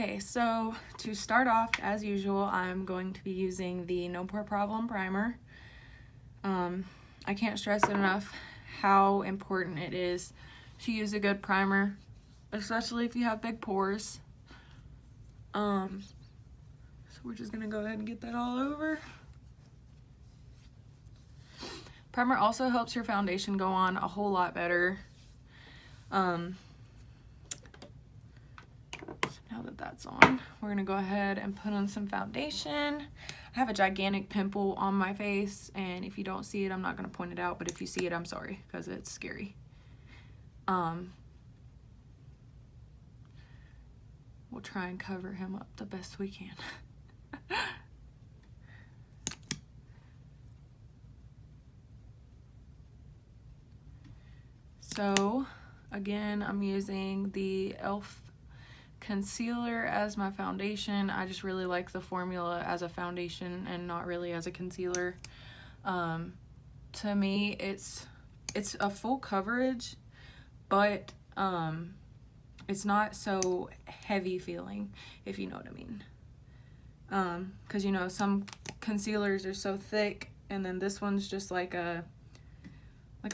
Okay, so to start off, as usual, I'm going to be using the No Pore Problem Primer. I can't stress it enough how important it is to use a good primer, especially if you have big pores. So we're just gonna go ahead and get that all over. Primer also helps your foundation go on a whole lot better. So now that that's on, we're gonna go ahead and put on some foundation. I have a gigantic pimple on my face, and if you don't see it, I'm not gonna point it out, but if you see it, I'm sorry, because it's scary. We'll try and cover him up the best we can. So, again, I'm using the e.l.f. concealer as my foundation. I just really like the formula as a foundation and not really as a concealer. To me, it's a full coverage, but it's not so heavy feeling, if you know what I mean. Because, you know, some concealers are so thick, and then this one's just like a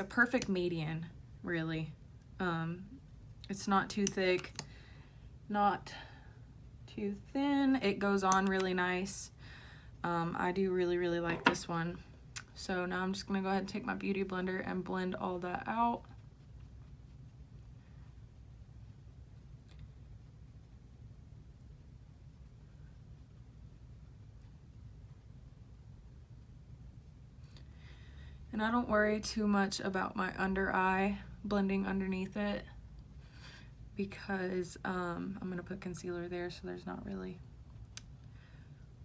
perfect median, really. It's not too thick, not too thin. It goes on really nice. I do really like this one. So now I'm just gonna go ahead and take my beauty blender and blend all that out. And I don't worry too much about my under eye blending underneath it, because I'm gonna put concealer there, so there's not really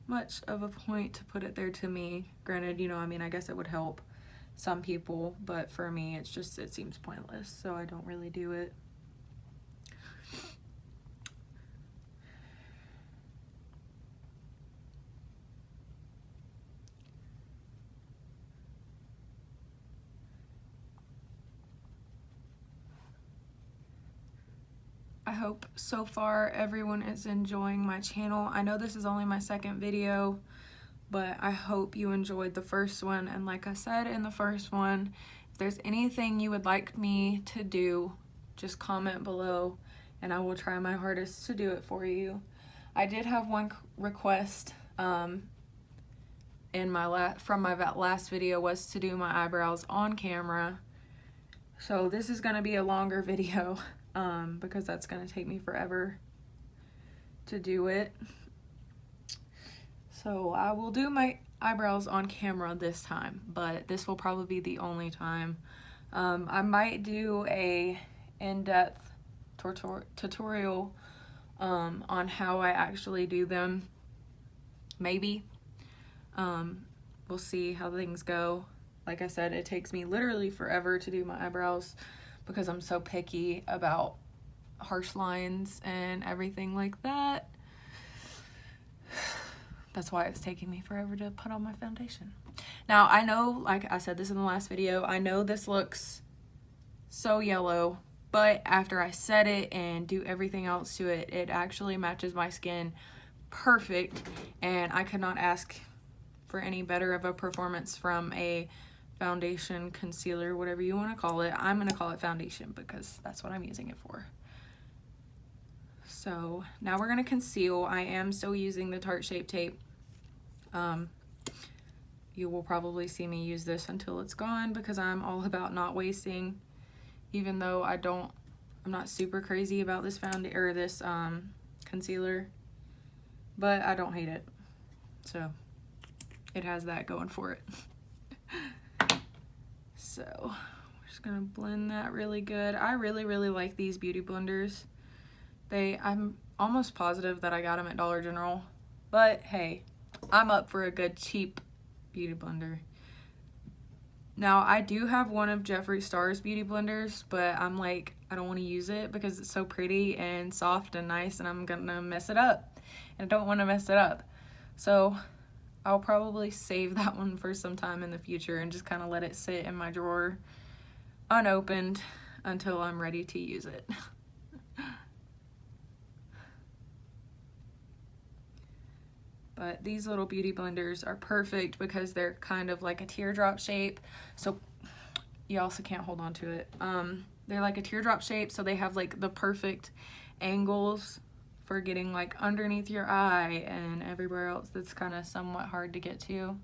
much of a point to put it there to me. Granted, you know, I mean, I guess it would help some people, but for me, it seems pointless, so I don't really do it. I hope so far everyone is enjoying my channel. I know this is only my second video, but I hope you enjoyed the first one. And like I said in the first one, if there's anything you would like me to do, just comment below and I will try my hardest to do it for you. I did have one request from my last video, was to do my eyebrows on camera. So this is gonna be a longer video. Because that's gonna take me forever to do it. So I will do my eyebrows on camera this time, but this will probably be the only time. I might do a in-depth tutorial on how I actually do them. Maybe. We'll see how things go. Like I said, it takes me literally forever to do my eyebrows, because I'm so picky about harsh lines and everything like that. That's why it's taking me forever to put on my foundation. Now, I know, like I said this in the last video, I know this looks so yellow, but after I set it and do everything else to it, it actually matches my skin perfect, and I could not ask for any better of a performance from a foundation, concealer, whatever you want to call it. I'm going to call it foundation because that's what I'm using it for. So now we're going to conceal. I am still using the Tarte Shape Tape. You will probably see me use this until it's gone, because I'm all about not wasting, even though I'm not super crazy about this concealer, but I don't hate it. So it has that going for it. So we're just gonna blend that really good. I really like these beauty blenders. I'm almost positive that I got them at Dollar General, but hey, I'm up for a good cheap beauty blender. Now, I do have one of Jeffree Star's beauty blenders, but I'm like, I don't want to use it because it's so pretty and soft and nice, and I'm gonna mess it up, and I don't want to mess it up. So I'll probably save that one for some time in the future and just kind of let it sit in my drawer unopened until I'm ready to use it. But these little beauty blenders are perfect because they're kind of like a teardrop shape. So you also can't hold on to it. They're like a teardrop shape, so they have like the perfect angles for getting like underneath your eye and everywhere else that's kind of somewhat hard to get to.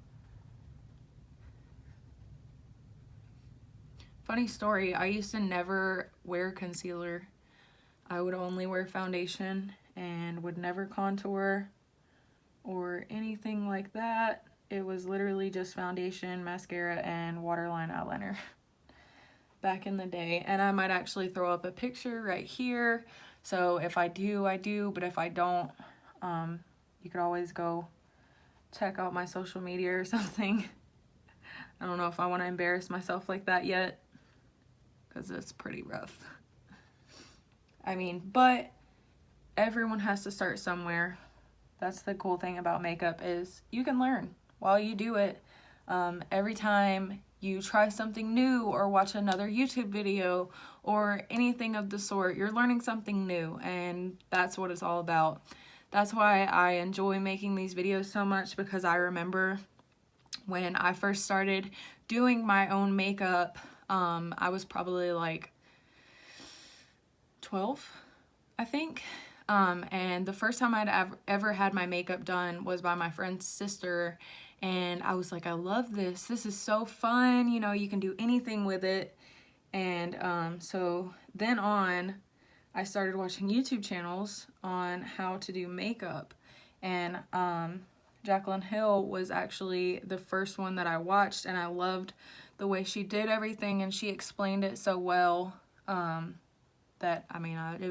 Funny story, I used to never wear concealer. I would only wear foundation and would never contour or anything like that. It was literally just foundation, mascara, and waterline eyeliner back in the day. And I might actually throw up a picture right here. So if I do, I do. But if I don't, you could always go check out my social media or something. I don't know if I want to embarrass myself like that yet, because it's pretty rough. I mean, but everyone has to start somewhere. That's the cool thing about makeup, is you can learn while you do it. Every time you try something new or watch another YouTube video or anything of the sort, you're learning something new, and that's what it's all about. That's why I enjoy making these videos so much, because I remember when I first started doing my own makeup, I was probably like 12, I think. And the first time I'd ever had my makeup done was by my friend's sister, and I was like, I love this. This is so fun. You know, you can do anything with it. And so then on, I started watching YouTube channels on how to do makeup. And Jaclyn Hill was actually the first one that I watched, and I loved the way she did everything, and she explained it so well. That, I mean, it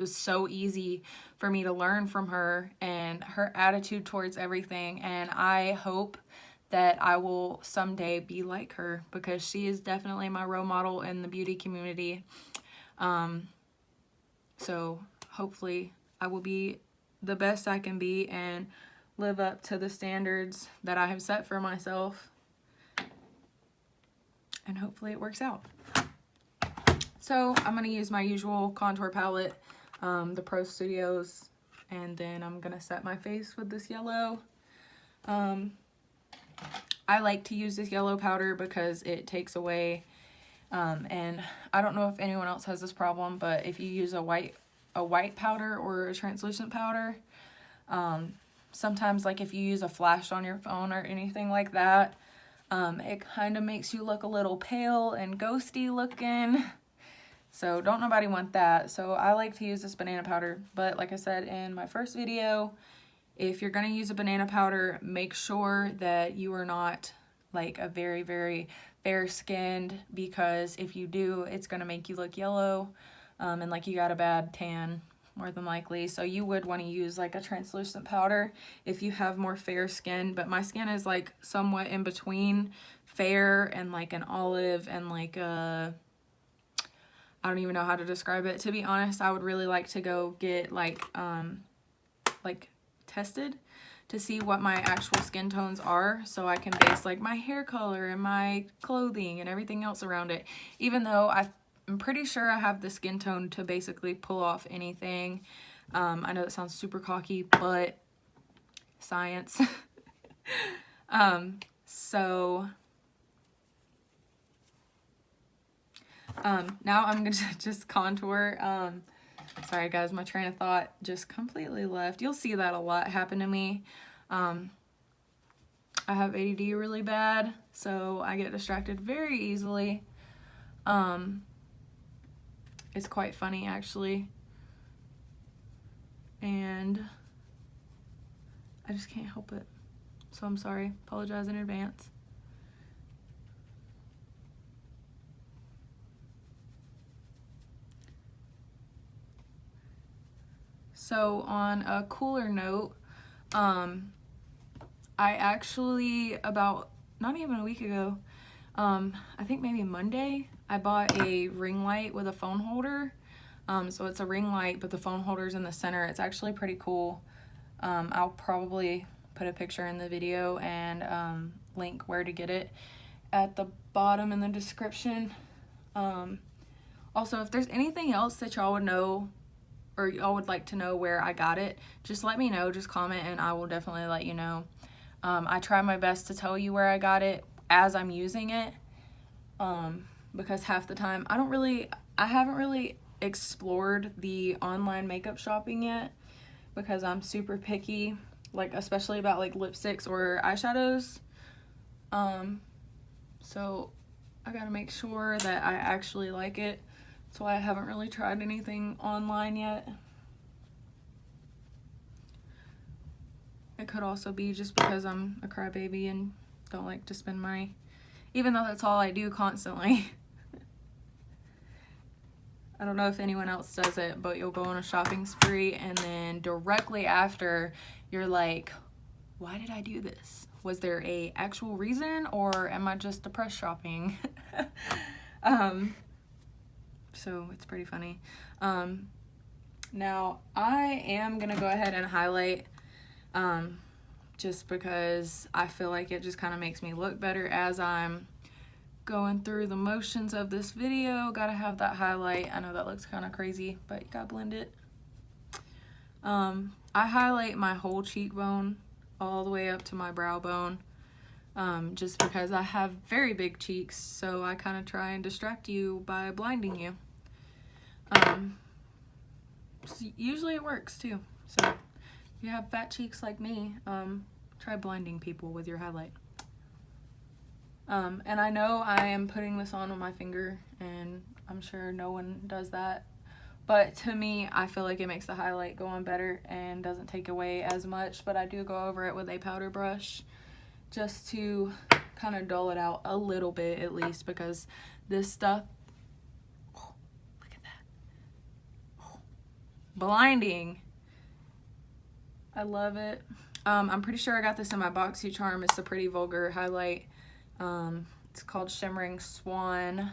was so easy for me to learn from her and her attitude towards everything. And I hope that I will someday be like her, because she is definitely my role model in the beauty community. So hopefully I will be the best I can be and live up to the standards that I have set for myself. And hopefully it works out. So I'm going to use my usual contour palette, the Pro Studios, and then I'm going to set my face with this yellow. I like to use this yellow powder because it takes away, and I don't know if anyone else has this problem, but if you use a white powder or a translucent powder, sometimes like if you use a flash on your phone or anything like that, it kind of makes you look a little pale and ghosty looking. So don't nobody want that. So I like to use this banana powder. But like I said in my first video, if you're going to use a banana powder, make sure that you are not like a very, very fair skinned, because if you do, it's going to make you look yellow and like you got a bad tan, more than likely. So you would want to use like a translucent powder if you have more fair skin. But my skin is like somewhat in between fair and like an olive and like a... I don't even know how to describe it. To be honest, I would really like to go get like tested to see what my actual skin tones are, so I can base like my hair color and my clothing and everything else around it. Even though I'm pretty sure I have the skin tone to basically pull off anything. I know that sounds super cocky, but science. So now I'm gonna just contour. Sorry guys, my train of thought just completely left. You'll see that a lot happen to me. I have ADD really bad, so I get distracted very easily. It's quite funny actually, and I just can't help it. So I'm sorry, apologize in advance. So on a cooler note, I actually, about not even a week ago, I think maybe Monday, I bought a ring light with a phone holder. So it's a ring light, but the phone holder's in the center. It's actually pretty cool. I'll probably put a picture in the video and link where to get it at the bottom in the description. Also, if there's anything else that y'all would know or y'all would like to know where I got it, just let me know. Just comment and I will definitely let you know. I try my best to tell you where I got it as I'm using it, because half the time I haven't really explored the online makeup shopping yet, because I'm super picky, like especially about like lipsticks or eyeshadows. So I gotta make sure that I actually like it. That's why I haven't really tried anything online yet. It could also be just because I'm a crybaby and don't like to spend money, even though that's all I do constantly. I don't know if anyone else does it, but you'll go on a shopping spree and then directly after you're like, why did I do this? Was there a actual reason, or am I just depressed shopping? So it's pretty funny. Now I am gonna go ahead and highlight, just because I feel like it just kind of makes me look better as I'm going through the motions of this video. Gotta have that highlight. I know that looks kind of crazy, but you gotta blend it. I highlight my whole cheekbone all the way up to my brow bone, just because I have very big cheeks, so I kind of try and distract you by blinding you. So usually it works too. So if you have fat cheeks like me, try blinding people with your highlight. And I know I am putting this on my finger, and I'm sure no one does that, but to me, I feel like it makes the highlight go on better and doesn't take away as much. But I do go over it with a powder brush just to kind of dull it out a little bit at least, because this stuff, oh, look at that, oh, blinding. I love it. I'm pretty sure I got this in my BoxyCharm. It's a pretty vulgar highlight. It's called Shimmering Swan.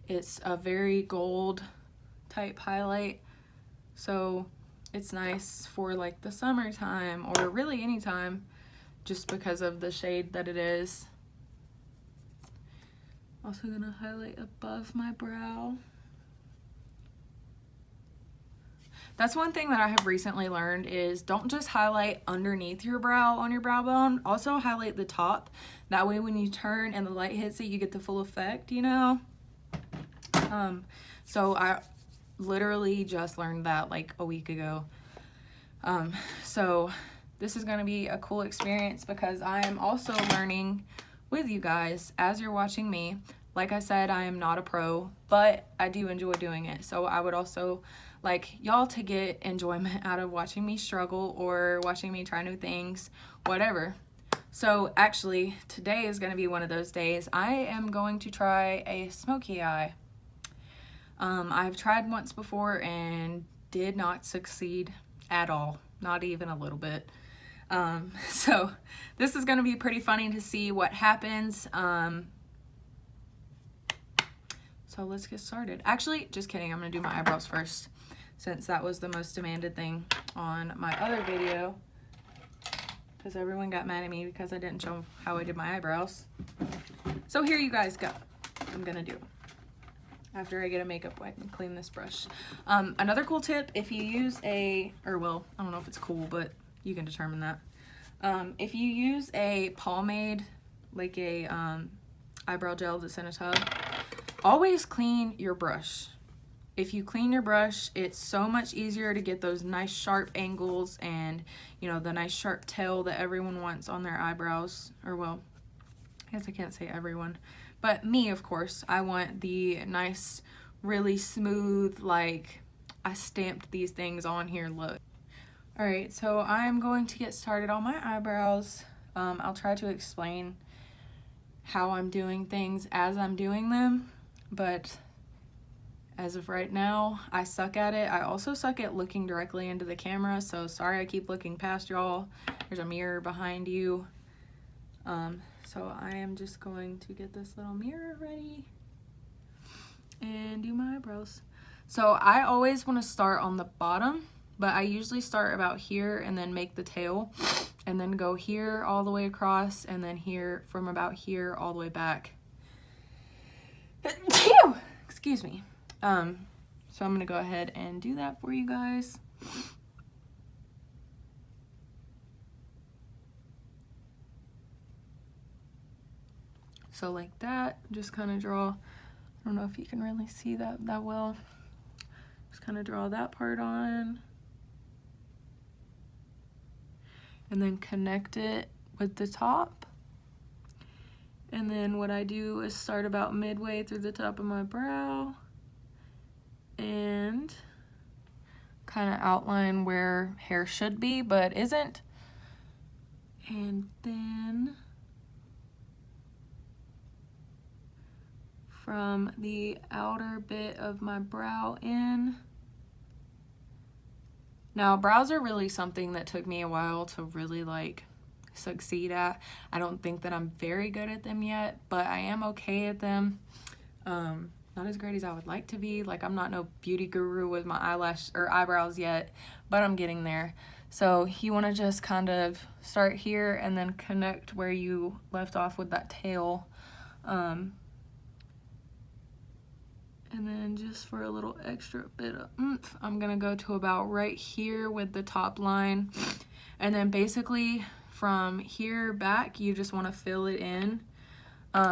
It's a very gold type highlight, so it's nice for like the summertime or really anytime, just because of the shade that it is. Also gonna highlight above my brow. That's one thing that I have recently learned, is don't just highlight underneath your brow on your brow bone, also highlight the top. That way when you turn and the light hits it, you get the full effect, you know? So I literally just learned that like a week ago. So this is going to be a cool experience because I am also learning with you guys as you're watching me. Like I said, I am not a pro, but I do enjoy doing it. So I would also like y'all to get enjoyment out of watching me struggle or watching me try new things, whatever. So actually, today is going to be one of those days. I am going to try a smoky eye. I've tried once before and did not succeed at all, not even a little bit. So this is going to be pretty funny to see what happens. So let's get started. Actually, just kidding. I'm going to do my eyebrows first, since that was the most demanded thing on my other video, because everyone got mad at me because I didn't show how I did my eyebrows. So here you guys go. I'm going to do it after I get a makeup wipe and clean this brush. Another cool tip, if you use or well, I don't know if it's cool, but you can determine that. If you use a pomade, like a eyebrow gel that's in a tub, always clean your brush. If you clean your brush, it's so much easier to get those nice sharp angles and, you know, the nice sharp tail that everyone wants on their eyebrows. Or well, I guess I can't say everyone, but me, of course. I want the nice, really smooth, like I stamped these things on here look. Alright, so I'm going to get started on my eyebrows. I'll try to explain how I'm doing things as I'm doing them, but as of right now, I suck at it. I also suck at looking directly into the camera, so sorry I keep looking past y'all. There's a mirror behind you. So I am just going to get this little mirror ready and do my eyebrows. So I always want to start on the bottom, but I usually start about here and then make the tail and then go here all the way across and then here from about here all the way back. Excuse me. So I'm gonna go ahead and do that for you guys. So like that, just kind of draw, I don't know if you can really see that well. Just kind of draw that part on. And then connect it with the top. And then what I do is start about midway through the top of my brow and kind of outline where hair should be but isn't. And then from the outer bit of my brow in. Now, brows are really something that took me a while to really like succeed at. I don't think that I'm very good at them yet, but I am okay at them. Not as great as I would like to be. Like, I'm not no beauty guru with my eyelash or eyebrows yet, but I'm getting there. So you want to just kind of start here and then connect where you left off with that tail. And then just for a little extra bit of oomph, I'm gonna go to about right here with the top line. And then basically from here back, you just wanna fill it in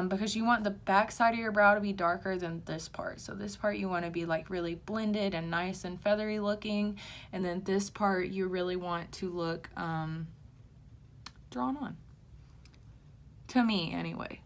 because you want the back side of your brow to be darker than this part. So this part you wanna be like really blended and nice and feathery looking. And then this part you really want to look drawn on. To me, anyway.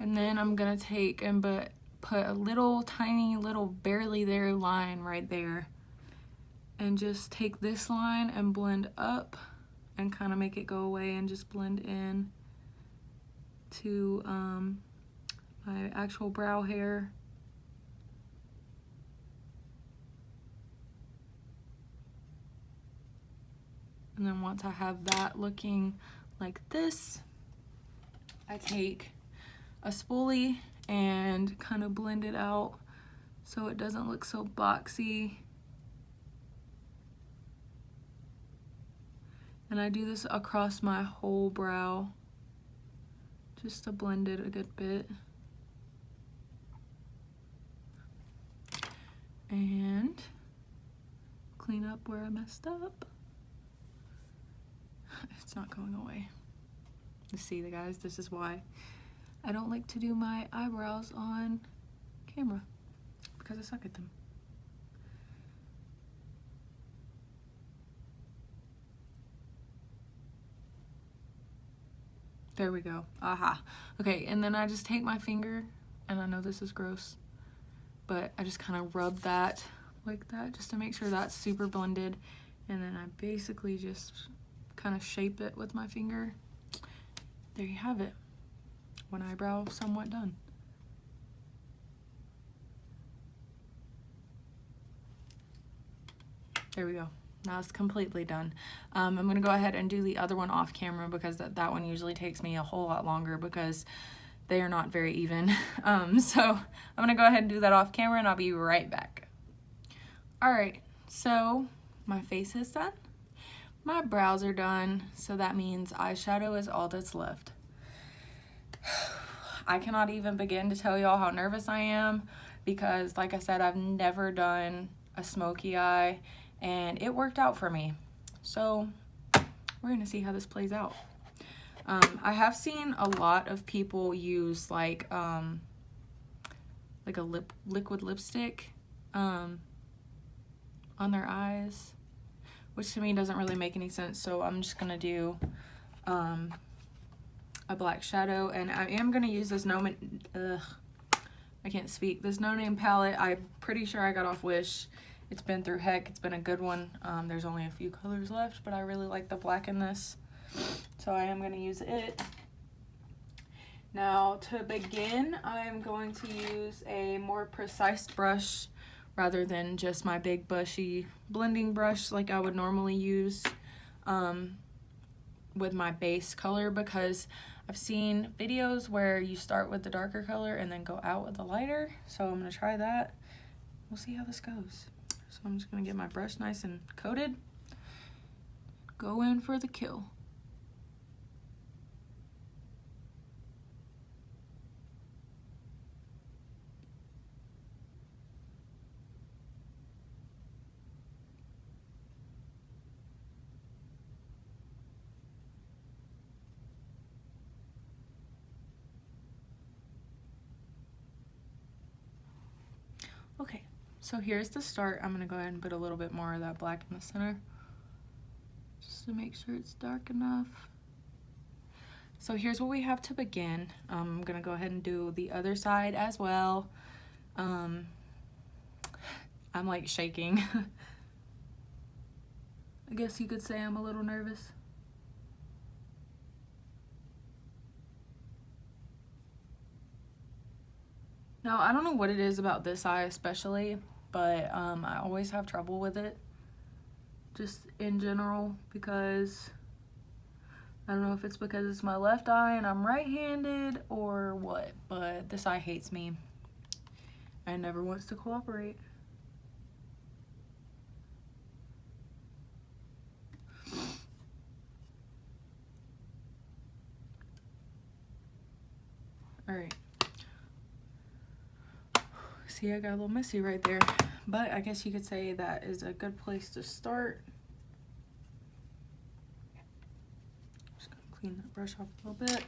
And then I'm gonna take and put a little tiny little barely there line right there. And just take this line and blend up and kind of make it go away and just blend in to my actual brow hair. And then once I have that looking like this, I take a spoolie and kind of blend it out so it doesn't look so boxy. And I do this across my whole brow just to blend it a good bit. And clean up where I messed up. It's not going away. You see, guys, this is why I don't like to do my eyebrows on camera, because I suck at them. There we go. Aha. Okay, and then I just take my finger, and I know this is gross, but I just kind of rub that like that just to make sure that's super blended. And then I basically just kind of shape it with my finger. There you have it. One eyebrow somewhat done. There we go. Now it's completely done. I'm gonna go ahead and do the other one off camera because that one usually takes me a whole lot longer because they are not very even. So I'm gonna go ahead and do that off camera and I'll be right back. All right, so my face is done. My brows are done, so that means eyeshadow is all that's left. I cannot even begin to tell y'all how nervous I am because, like I said, I've never done a smoky eye and it worked out for me. So we're gonna see how this plays out. I have seen a lot of people use like a liquid lipstick on their eyes, which to me doesn't really make any sense. So I'm just gonna do a black shadow, and I am gonna use this I can't speak. This No Name palette, I'm pretty sure I got off Wish. It's been through heck. It's been a good one. There's only a few colors left, but I really like the black in this, so I am gonna use it. Now to begin, I am going to use a more precise brush rather than just my big bushy blending brush like I would normally use. with my base color, because I've seen videos where you start with the darker color and then go out with the lighter. So I'm going to try that. We'll see how this goes. So I'm just going to get my brush nice and coated. Go in for the kill. Okay, so here's the start. I'm gonna go ahead and put a little bit more of that black in the center, just to make sure it's dark enough. So here's what we have to begin. I'm gonna go ahead and do the other side as well. I'm like shaking. I guess you could say I'm a little nervous. Now, I don't know what it is about this eye especially, but I always have trouble with it, just in general, because I don't know if it's because it's my left eye and I'm right-handed or what, but this eye hates me and never wants to cooperate. All right. See, I got a little messy right there, but I guess you could say that is a good place to start. Just gonna clean that brush off a little bit.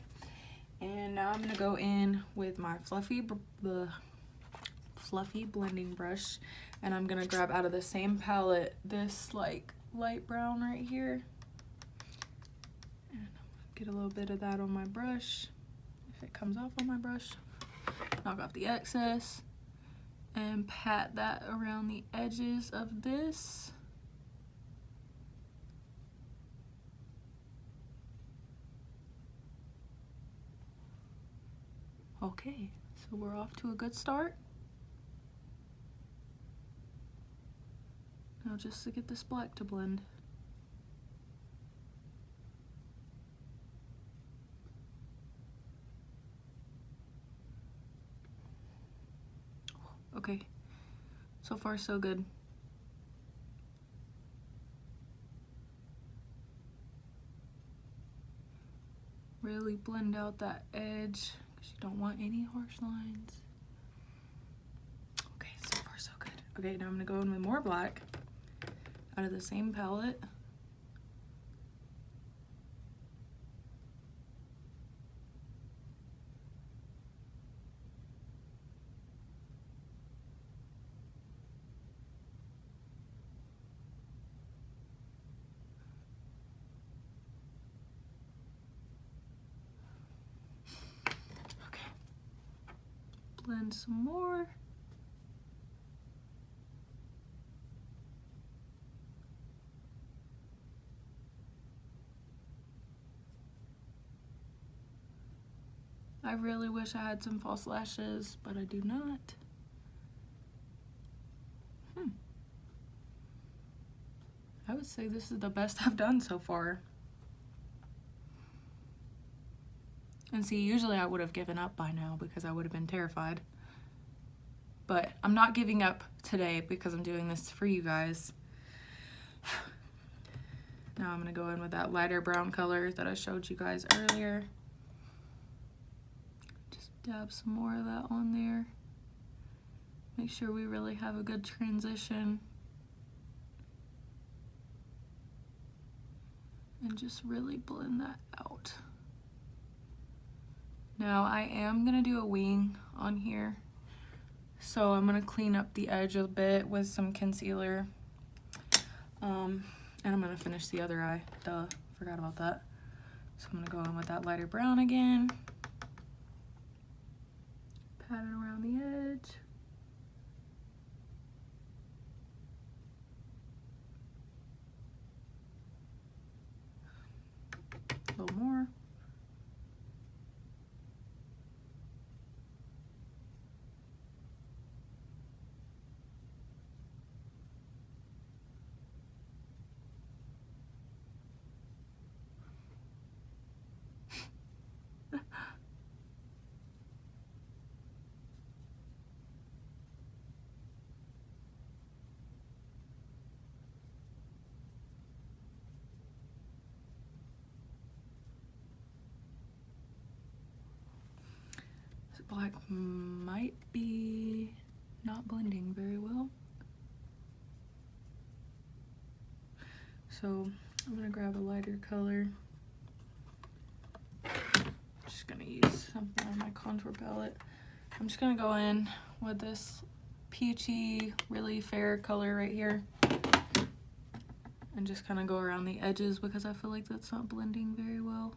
And now I'm gonna go in with my fluffy blending brush, and I'm gonna grab out of the same palette this like light brown right here. And I'm gonna get a little bit of that on my brush. If it comes off on my brush, knock off the excess. And pat that around the edges of this. Okay, so we're off to a good start. Now just to get this black to blend. Okay, so far so good. Really blend out that edge because you don't want any harsh lines. Okay, so far so good. Okay, now I'm gonna go in with more black out of the same palette. Blend some more. I really wish I had some false lashes, but I do not. I would say this is the best I've done so far. And see, usually I would have given up by now because I would have been terrified. But I'm not giving up today because I'm doing this for you guys. Now I'm gonna go in with that lighter brown color that I showed you guys earlier. Just dab some more of that on there. Make sure we really have a good transition. And just really blend that out. Now I am gonna do a wing on here. So I'm gonna clean up the edge a bit with some concealer. And I'm gonna finish the other eye. Duh, forgot about that. So I'm gonna go in with that lighter brown again. Pat it around the edge. A little more. black might be not blending very well. So I'm gonna grab a lighter color. Just gonna use something on my contour palette. I'm just gonna go in with this peachy, really fair color right here and just kind of go around the edges because I feel like that's not blending very well.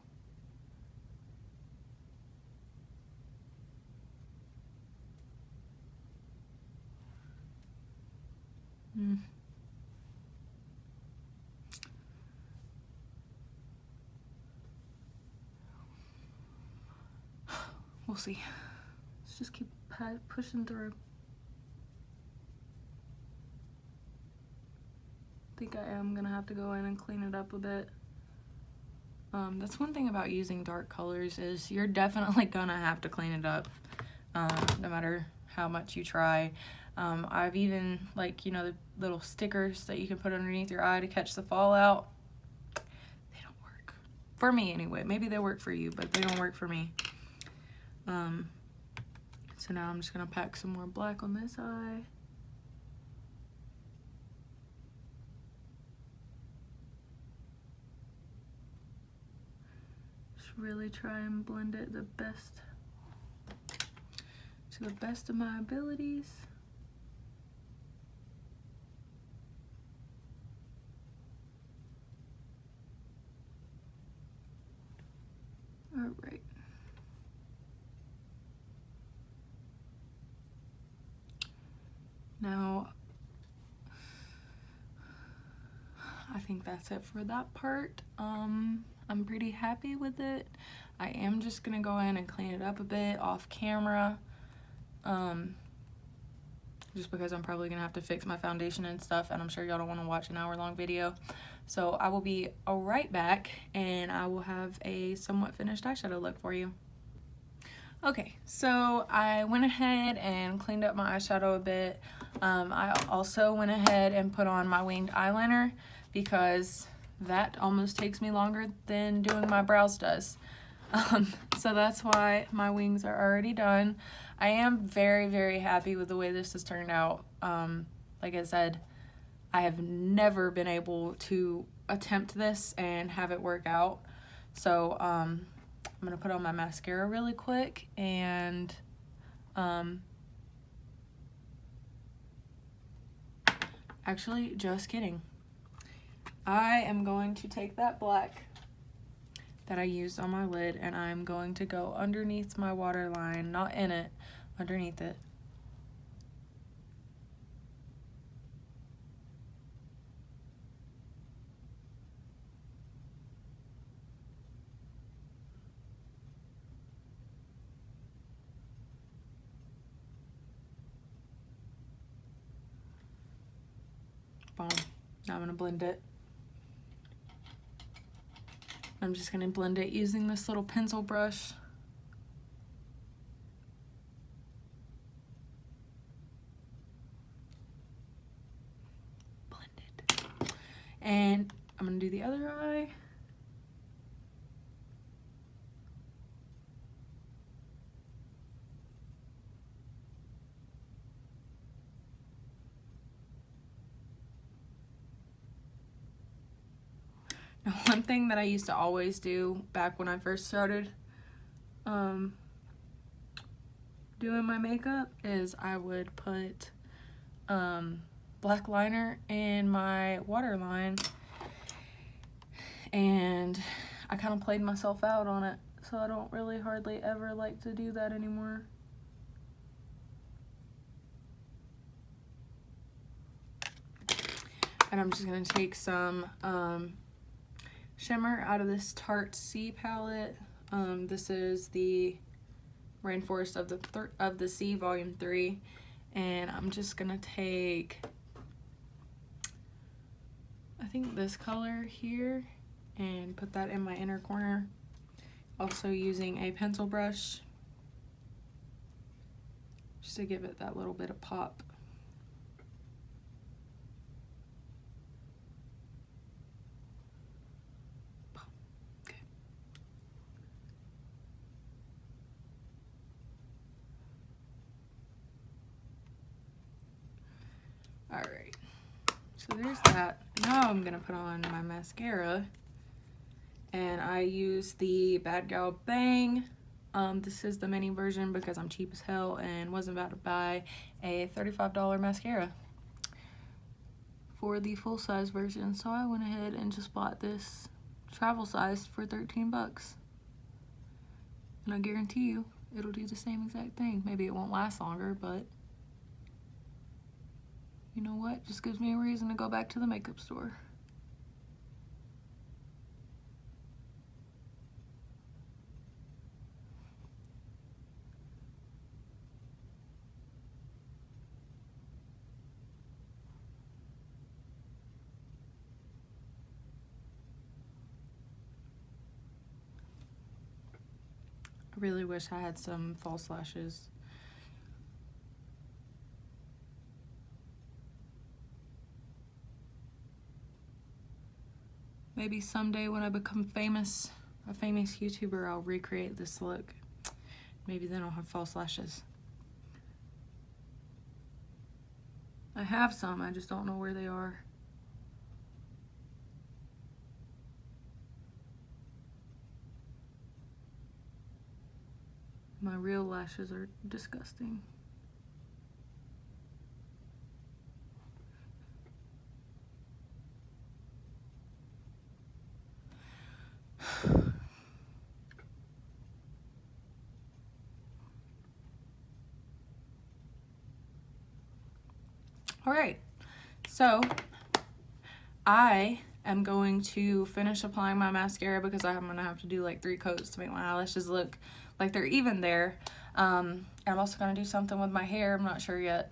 We'll see. Let's just keep pushing through. I think I am gonna have to go in and clean it up a bit. That's one thing about using dark colors is you're definitely gonna have to clean it up, no matter how much you try. I've even, like, you know, the little stickers that you can put underneath your eye to catch the fallout. They don't work. For me, anyway. Maybe they work for you, but they don't work for me. So now I'm just gonna pack some more black on this eye. Just really try and blend it to the best of my abilities. All right. Now, I think that's it for that part. I'm pretty happy with it. I am just gonna go in and clean it up a bit off camera, just because I'm probably gonna have to fix my foundation and stuff, and I'm sure y'all don't want to watch an hour-long video. So I will be right back, and I will have a somewhat finished eyeshadow look for you. Okay, so I went ahead and cleaned up my eyeshadow a bit. I also went ahead and put on my winged eyeliner because that almost takes me longer than doing my brows does. So that's why my wings are already done. I am very, very happy with the way this has turned out. Like I said, I have never been able to attempt this and have it work out. So I'm gonna put on my mascara really quick and actually, just kidding. I am going to take that black that I used on my lid and I'm going to go underneath my waterline, not in it, underneath it. Boom. Now I'm gonna blend it. I'm just gonna blend it using this little pencil brush. Blend it. And I'm gonna do the other eye. Now, one thing that I used to always do back when I first started doing my makeup is I would put black liner in my waterline, and I kind of played myself out on it, so I don't really hardly ever like to do that anymore. And I'm just going to take some shimmer out of this Tarte C palette. This is the Rainforest of the Sea Volume 3. And I'm just going to take, I think this color here, and put that in my inner corner. Also using a pencil brush just to give it that little bit of pop. Alright, so there's that. Now I'm gonna put on my mascara, and I use the Bad Gal Bang. This is the mini version because I'm cheap as hell and wasn't about to buy a $35 mascara for the full-size version, so I went ahead and just bought this travel size for 13 bucks. And I guarantee you it'll do the same exact thing. Maybe it won't last longer, but you know what? Just gives me a reason to go back to the makeup store. I really wish I had some false lashes. Maybe someday when I become famous, a famous YouTuber, I'll recreate this look. Maybe then I'll have false lashes. I have some, I just don't know where they are. My real lashes are disgusting. All right, so I am going to finish applying my mascara because I'm gonna have to do like 3 coats to make my eyelashes look like they're even there. And I'm also gonna do something with my hair, I'm not sure yet.